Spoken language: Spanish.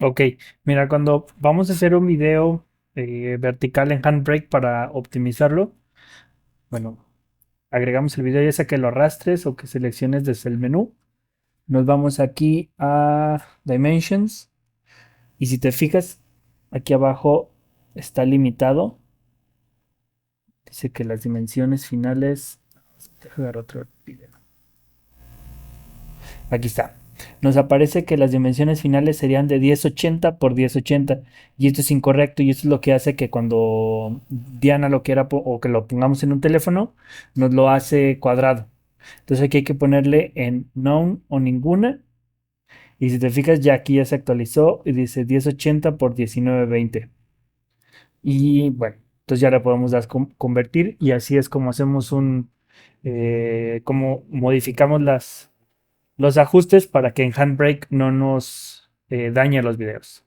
Ok, mira, cuando vamos a hacer un video vertical en Handbrake para optimizarlo, bueno, agregamos el video ya sea que lo arrastres o que selecciones desde el menú. Nos vamos aquí a Dimensions y si te fijas, aquí abajo está limitado. Dice que las dimensiones finales. Deja agarrar otro video. Aquí está. Nos aparece que las dimensiones finales serían de 1080 por 1080 y esto es incorrecto y esto es lo que hace que cuando Diana lo quiera o que lo pongamos en un teléfono nos lo hace cuadrado. Entonces aquí hay que ponerle en none o ninguna y si te fijas ya aquí ya se actualizó y dice 1080 por 1920 y bueno, entonces ya le podemos dar convertir y así es como hacemos como modificamos los ajustes para que en Handbrake no nos dañe los videos.